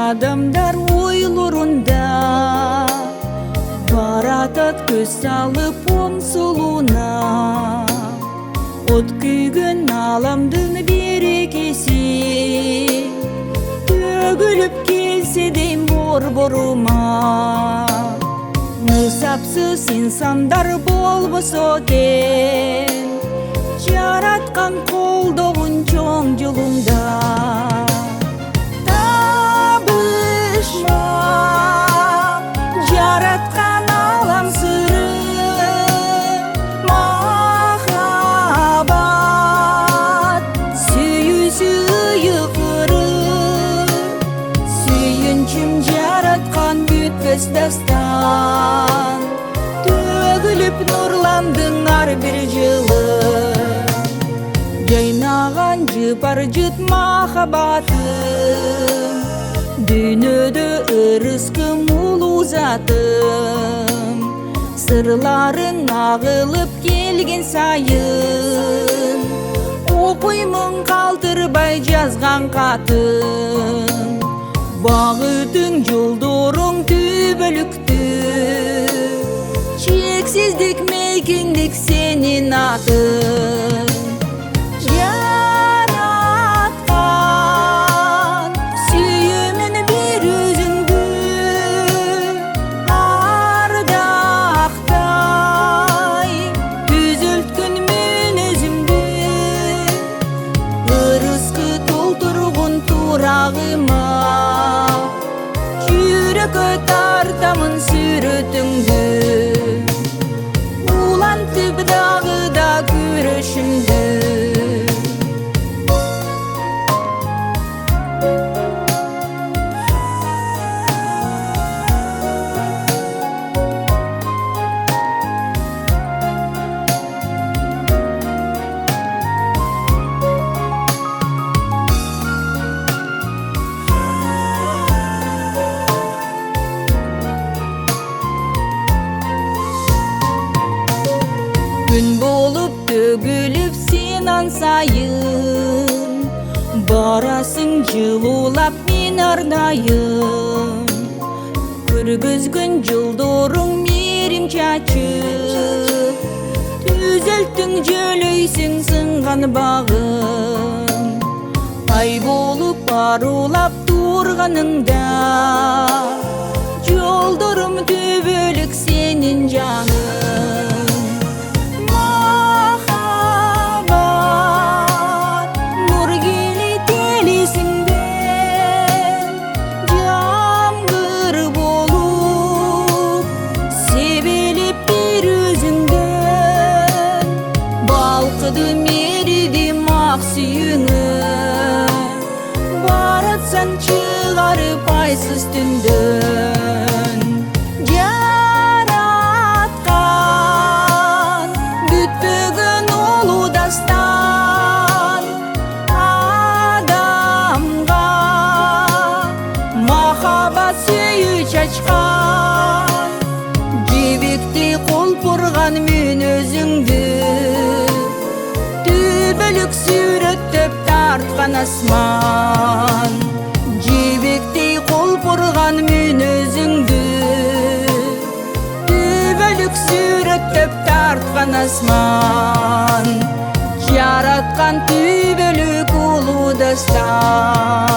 Adamlar uylarında baratat göz salıp omsuluna, ot kүйгөн alamdın berekesi tөгülüp kelсе дейм борборума. Нысапсыз insanдар болбосо экен, жараткан колдогун чоң жолунда. Yaratkan alam sırrı mahabat, süyü kırır, süyünçüm yaratkan bütböz dastan, tөгülüp nurlandın har bir жылы. Жайнаган жыпар жыт махабатым, дүйнөдө ырыскым улуу затым. Сырларың агылып келген сайын, окуймун калтырбай жазган катым. Багытың жолдоруң түбөлүктү, чексиздик мейкиндик сенин атың. Жүрекке тартамын сүрөтүңдү, улантып дагы да күрөшүмдү. Gün bolup tөгülüp sen ansайын, барасың жылуулап мен ардайым. Көргөзгөн жолдоруң мээрим чачып, түзөлттүң жөлөйсүң сынган багым. Ай болуп арулап турганыңда, жолдорум түбөлүк сенин жаның. Baratsan çıgarıp aysız tündön, yaratkan bütbөгөн ulu dastan. Adamga mahabat süyü çaçkan, жибекти колпурган мен өзүңдү, түбөлүк сүрөттөп тартқан асман. Жибектей колпурган мен өзүңдү, түбөлүк сүрөттөп тартқан асман. Жараткан түбөлүк улуу дастан.